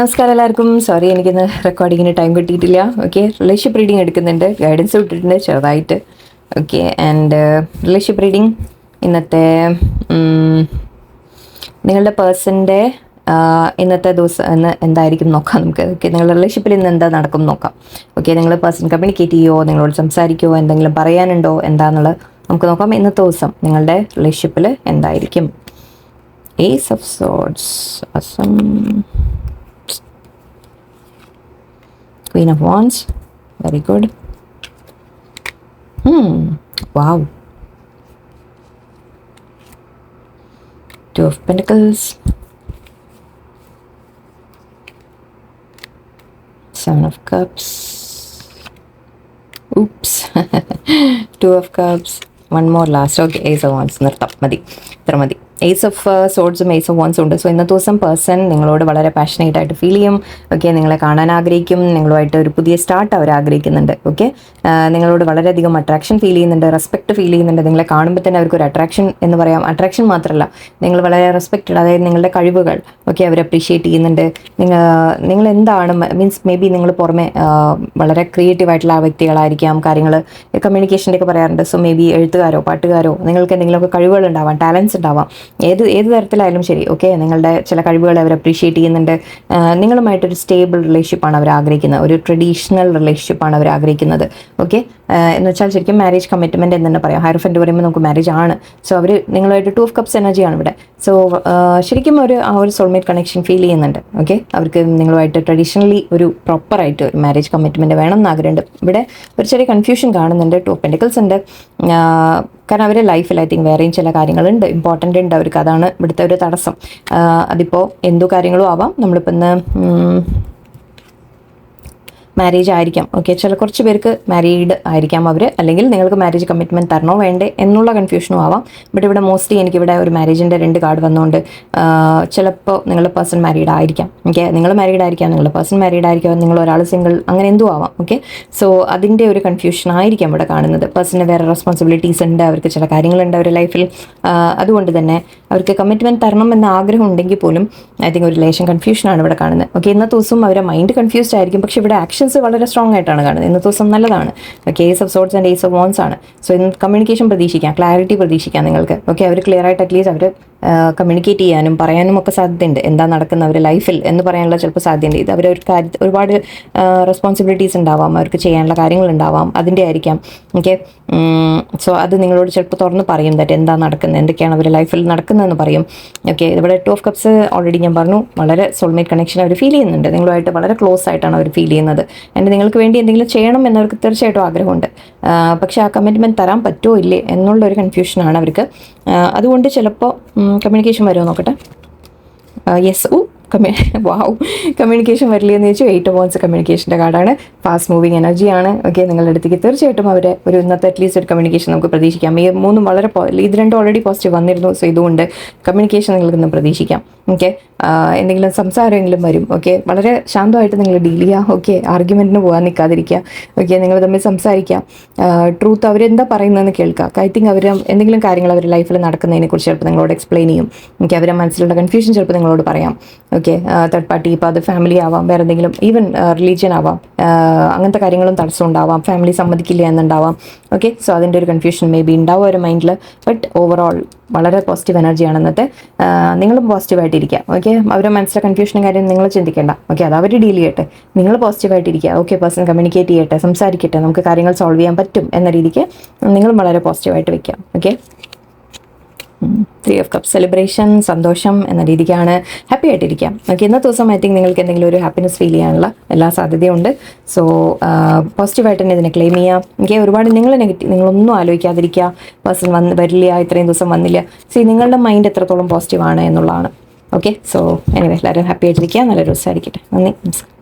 നമസ്കാരം എല്ലാവർക്കും. സോറി, എനിക്കിന്ന് റെക്കോർഡിങ്ങിന് ടൈം കിട്ടിയിട്ടില്ല. ഓക്കെ, റിലേഷൻഷിപ്പ് റീഡിങ് എടുക്കുന്നുണ്ട്, ഗൈഡൻസ് വിട്ടിട്ടുണ്ട് ചെറുതായിട്ട്. ഓക്കെ, ആൻഡ് റിലേഷൻഷിപ്പ് റീഡിങ് ഇന്നത്തെ നിങ്ങളുടെ പേഴ്സൻ്റെ ഇന്നത്തെ ദിവസം ഇന്ന് എന്തായിരിക്കും നോക്കാം നമുക്ക്. ഓക്കെ, നിങ്ങളുടെ റിലേഷൻഷിപ്പിൽ ഇന്ന് എന്താ നടക്കും നോക്കാം. ഓക്കെ, നിങ്ങൾ പേഴ്സൺ കമ്മ്യൂണിക്കേറ്റ് ചെയ്യുമോ, നിങ്ങളോട് സംസാരിക്കുമോ, എന്തെങ്കിലും പറയാനുണ്ടോ എന്താണെന്നുള്ളത് നമുക്ക് നോക്കാം. ഇന്നത്തെ ദിവസം നിങ്ങളുടെ റിലേഷൻഷിപ്പിൽ എന്തായിരിക്കും. Ace of Swords, awesome. Queen of Wands, very good. Wow. Two of Pentacles, Seven of Cups. Oops. Two of Cups. One more last. Okay, Ace of Wands. നിർത്താം, മതി, ഇത്ര മതി. ഏസ് ഓഫ് സോർഡ്സും ഏസ് ഓഫ് വൺസും ഉണ്ട്. So ഇന്നത്തെ ദിവസം person നിങ്ങളോട് വളരെ passionate ആയിട്ട് ഫീൽ ചെയ്യും. ഓക്കെ, നിങ്ങളെ കാണാൻ ആഗ്രഹിക്കും, നിങ്ങളുമായിട്ട് ഒരു പുതിയ സ്റ്റാർട്ട് അവർ ആഗ്രഹിക്കുന്നുണ്ട്. ഓക്കെ, നിങ്ങളോട് വളരെയധികം അട്രാക്ഷൻ ഫീൽ ചെയ്യുന്നുണ്ട്, റെസ്പെക്ട് ഫീൽ ചെയ്യുന്നുണ്ട്. നിങ്ങളെ കാണുമ്പോൾ തന്നെ അവർക്കൊരു അട്രാക്ഷൻ എന്ന് പറയാം. അട്രാക്ഷൻ മാത്രമല്ല, നിങ്ങൾ വളരെ റെസ്പെക്റ്റഡ്, അതായത് നിങ്ങളുടെ കഴിവുകൾ ഒക്കെ അവർ അപ്രീഷിയേറ്റ് ചെയ്യുന്നുണ്ട്. നിങ്ങൾ എന്താണ് മീൻസ് മേ ബി നിങ്ങൾ പുറമെ വളരെ ക്രിയേറ്റീവ് ആയിട്ടുള്ള വ്യക്തികളായിരിക്കാം. കാര്യങ്ങൾ കമ്മ്യൂണിക്കേഷൻ്റെ ഒക്കെ പറയാറുണ്ട്. സോ മേ ബി എഴുത്തുകാരോ പാട്ടുകാരോ, നിങ്ങൾക്ക് എന്തെങ്കിലുമൊക്കെ കഴിവുകൾ ഉണ്ടാവാം, ടാലൻസ് ഉണ്ടാവാം, ഏത് തരത്തിലായാലും ശരി. ഓക്കെ, നിങ്ങളുടെ ചില കഴിവുകൾ അവർ അപ്രീഷിയേറ്റ് ചെയ്യുന്നുണ്ട്. നിങ്ങളുമായിട്ടൊരു സ്റ്റേബിൾ റിലേഷൻഷിപ്പാണ് അവർ ആഗ്രഹിക്കുന്നത്, ഒരു ട്രഡീഷണൽ റിലേഷൻഷിപ്പാണ് അവർ ആഗ്രഹിക്കുന്നത്. ഓക്കെ, എന്ന് വെച്ചാൽ ശരിക്കും മാരേജ് കമ്മിറ്റ്മെൻറ്റ് എന്ന് തന്നെ പറയാം. ഹൈറഫൻ്റ് പറയുമ്പോൾ നമുക്ക് മാരേജ് ആണ്. സോ അവർ നിങ്ങളുമായിട്ട് ടു ഓഫ് കപ്സ് എനർജിയാണ് ഇവിടെ. സോ ശരിക്കും ആ ഒരു സോൾമേറ്റ് കണക്ഷൻ ഫീൽ ചെയ്യുന്നുണ്ട്. ഓക്കെ, അവർക്ക് നിങ്ങളുമായിട്ട് ട്രഡീഷണലി ഒരു പ്രോപ്പറായിട്ട് ഒരു മാരേജ് കമ്മിറ്റ്മെൻറ്റ് വേണം എന്ന് ആഗ്രഹമുണ്ട്. ഇവിടെ ഒരു ചെറിയ കൺഫ്യൂഷൻ കാണുന്നുണ്ട്. ടു ഓഫ് പെൻറ്റിക്കിൾസ് ഉണ്ട്. കാരണം അവരുടെ ലൈഫിൽ ഐ തിങ്ക് വേറെയും ചില കാര്യങ്ങളുണ്ട്, ഇമ്പോർട്ടൻ്റ് ഉണ്ട് അവർക്ക്. അതാണ് ഇവിടുത്തെ ഒരു തടസ്സം. അതിപ്പോൾ എന്തു കാര്യങ്ങളും ആവാം. നമ്മളിപ്പോൾ ഇന്ന് മാരേജ് ആയിരിക്കാം. ഓക്കെ, കുറച്ച് പേർക്ക് മാരീഡ് ആയിരിക്കാം അവർ, അല്ലെങ്കിൽ നിങ്ങൾക്ക് മാരേജ് കമ്മിറ്റ്മെൻറ്റ് തരണോ വേണ്ടേ എന്നുള്ള കൺഫ്യൂഷനും ആവാം. ബട്ട് ഇവിടെ മോസ്റ്റ്ലി എനിക്കിവിടെ ഒരു മാരേജിൻ്റെ 2 കാർഡ് വന്നുകൊണ്ട് ചിലപ്പോൾ നിങ്ങളുടെ പേഴ്സൺ മാരീഡ് ആയിരിക്കാം. ഓക്കെ, നിങ്ങൾ മാരീഡ് ആയിരിക്കാം, നിങ്ങളുടെ പേഴ്സൺ മാരീഡ് ആയിരിക്കാം, നിങ്ങൾ ഒരാൾ സിംഗിൾ, അങ്ങനെ എന്തോ ആവാം. ഓക്കെ, സോ അതിൻ്റെ ഒരു കൺഫ്യൂഷൻ ആയിരിക്കാം ഇവിടെ കാണുന്നത്. പേഴ്സണിന് വേറെ റെസ്പോൺസിബിലിറ്റീസ് ഉണ്ട്, അവർക്ക് ചില കാര്യങ്ങളുണ്ട് അവരുടെ ലൈഫിൽ. അതുകൊണ്ട് തന്നെ അവർക്ക് കമ്മിറ്റ്മെൻറ്റ് തരണം എന്ന ആഗ്രഹം ഉണ്ടെങ്കിൽ പോലും ഐ തിങ്ക് ഒരു റിലേഷൻ കൺഫ്യൂഷനാണ് ഇവിടെ കാണുന്നത്. ഓക്കെ, ഇന്നത്തെ ദിവസം അവരുടെ മൈൻഡ് കൺഫ്യൂസ്ഡ് ആയിരിക്കും, പക്ഷേ ഇവിടെ ആക്ഷൻസ് വളരെ സ്ട്രോങ് ആയിട്ടാണ് കാണുന്നത്. ഇന്നത്തെ ദിവസം നല്ലതാണ്. Okay, ace of swords and ace of wands ആണ്. സോ ഇന്ന് കമ്മ്യൂണിക്കേഷൻ പ്രതീക്ഷിക്കാം, ക്ലാരിറ്റി പ്രതീക്ഷിക്കാം നിങ്ങൾക്ക്. ഓക്കെ, അവർ ക്ലിയർ ആയിട്ട് അറ്റ്ലീസ്റ്റ് അവർ കമ്മ്യൂണിക്കേറ്റ് ചെയ്യാനും പറയാനും ഒക്കെ സാധ്യതയുണ്ട്. എന്താ നടക്കുന്ന അവരുടെ ലൈഫിൽ എന്ന് പറയാനുള്ള ചിലപ്പോൾ സാധ്യതയുണ്ട്. ഇത് അവരൊരു കാര്യത്തിൽ ഒരുപാട് റെസ്പോൺസിബിലിറ്റീസ് ഉണ്ടാവാം, അവർക്ക് ചെയ്യാനുള്ള കാര്യങ്ങളുണ്ടാവാം, അതിൻ്റെ ആയിരിക്കാം. ഓക്കെ, സോ അത് നിങ്ങളോട് ചിലപ്പോൾ തുറന്ന് പറയും, ദാറ്റ് എന്താ നടക്കുന്നത്, എന്തൊക്കെയാണ് അവരുടെ ലൈഫിൽ നടക്കുന്നതെന്ന് പറയും. ഓക്കെ, ഇവിടെ ടു ഓഫ് കപ്സ് ഓൾറെഡി ഞാൻ പറഞ്ഞു, വളരെ സോൾമേറ്റ് കണക്ഷൻ അവർ ഫീൽ ചെയ്യുന്നുണ്ട്. നിങ്ങളുമായിട്ട് വളരെ ക്ലോസ് ആയിട്ടാണ് അവർ ഫീൽ ചെയ്യുന്നത്. ആൻഡ് നിങ്ങൾക്ക് വേണ്ടി എന്തെങ്കിലും ചെയ്യണം എന്നവർക്ക് തീർച്ചയായിട്ടും ആഗ്രഹമുണ്ട്. പക്ഷേ ആ കമ്മിറ്റ്മെൻറ്റ് തരാൻ പറ്റുമോ ഇല്ലേ എന്നുള്ളൊരു കൺഫ്യൂഷനാണ് അവർക്ക്. അതുകൊണ്ട് ചിലപ്പോൾ കമ്മ്യൂണിക്കേഷൻ വരുമോ നോക്കട്ടെ. യെസ്, വാവ്, കമ്മ്യൂണിക്കേഷൻ വരില്ല എന്ന് ചോദിച്ചു. 8 of Wands കമ്മ്യൂണിക്കേഷൻ്റെ കാർഡാണ്. ഫാസ്റ്റ് മൂവിങ് എനർജിയാണ്. ഓക്കെ, നിങ്ങളുടെ അടുത്തേക്ക് തീർച്ചയായിട്ടും അവരെ ഒരു ഇന്നത്തെ അറ്റ്ലീസ്റ്റ് ഒരു കമ്മ്യൂണിക്കേഷൻ നമുക്ക് പ്രതീക്ഷിക്കാം. ഈ 3 വളരെ ഇത് 2 ഓൾറെഡി പോസിറ്റീവ് വന്നിരുന്നു. സോ ഇതുകൊണ്ട് കമ്മ്യൂണിക്കേഷൻ നിങ്ങൾക്ക് ഇന്ന് പ്രതീക്ഷിക്കാം. ഓക്കെ, എന്തെങ്കിലും സംസാരമെങ്കിലും വരും. ഓക്കെ, വളരെ ശാന്തമായിട്ട് നിങ്ങൾ ഡീൽ ചെയ്യുക. ഓക്കെ, ആർഗ്യുമെൻറ്റിന് പോകാൻ നിൽക്കാതിരിക്കുക. ഓക്കെ, നിങ്ങൾ തമ്മിൽ സംസാരിക്കുക, ട്രൂത്ത് അവരെന്താ പറയുന്നതെന്ന് കേൾക്കുക. ഐ തിങ്ക് അവർ എന്തെങ്കിലും കാര്യങ്ങൾ അവരുടെ ലൈഫിൽ നടക്കുന്നതിനെക്കുറിച്ച് ചിലപ്പോൾ നിങ്ങളോട് എക്സ്പ്ലെയിൻ ചെയ്യും. ഓക്കെ, അവരുടെ മനസ്സിലുള്ള കൺഫ്യൂഷൻ ചിലപ്പോൾ നിങ്ങളോട് പറയാം. ഓക്കെ, തേർഡ് പാർട്ടി, ഇപ്പോൾ അത് ഫാമിലി ആവാം, വേറെ എന്തെങ്കിലും ഈവൻ റിലീജിയൻ ആവാം, അങ്ങനത്തെ കാര്യങ്ങളും തടസ്സം ഉണ്ടാവാം, ഫാമിലി സമ്മതിക്കില്ല എന്നുണ്ടാവാം. ഓക്കെ, സോ അതിൻ്റെ ഒരു കൺഫ്യൂഷൻ മേ ബി ഉണ്ടാവും ഒരു മൈൻഡിൽ. ബട്ട് ഓവറോൾ വളരെ പോസിറ്റീവ് എനർജിയാണ് ഇന്നത്തെ. നിങ്ങളും പോസിറ്റീവായിട്ടിരിക്കുക. ഓക്കെ, അവരുടെ മനസ്സിലെ കൺഫ്യൂഷനും കാര്യം നിങ്ങൾ ചിന്തിക്കേണ്ട. ഓക്കെ, അത് അവർ ഡീൽ ചെയ്യട്ടെ, നിങ്ങൾ പോസിറ്റീവായിട്ടിരിക്കുക. ഓക്കെ, പേഴ്സൺ കമ്മ്യൂണിക്കേറ്റ് ചെയ്യട്ടെ, സംസാരിക്കട്ടെ, നമുക്ക് കാര്യങ്ങൾ സോൾവ് ചെയ്യാൻ പറ്റും എന്ന രീതിക്ക് നിങ്ങളും വളരെ പോസിറ്റീവായിട്ട് വയ്ക്കാം. ഓക്കെ, 3 of Cups സെലിബ്രേഷൻ, സന്തോഷം എന്ന രീതിക്കാണ്. ഹാപ്പി ആയിട്ടിരിക്കാം. ഓക്കെ, ഇന്നത്തെ ദിവസം ഐ തിങ്ക് നിങ്ങൾക്ക് എന്തെങ്കിലും ഒരു ഹാപ്പിനെസ് ഫീൽ ചെയ്യാനുള്ള എല്ലാ സാധ്യതയുണ്ട്. സോ പോസിറ്റീവായിട്ട് തന്നെ ഇതിനെ ക്ലെയിം ചെയ്യാം. ഓക്കെ, ഒരുപാട് നിങ്ങളൊന്നും ആലോചിക്കാതിരിക്കുക. പേഴ്സൺ വരില്ല, ഇത്രയും ദിവസം വന്നില്ല. സി, നിങ്ങളുടെ മൈൻഡ് എത്രത്തോളം പോസിറ്റീവാണ് എന്നുള്ളതാണ്. ഓക്കെ, സോ എനിവേ എല്ലാവരും ഹാപ്പി ആയിട്ടിരിക്കുക. നല്ലൊരു ദിവസമായിരിക്കട്ടെ. നന്ദി, നമസ്കാരം.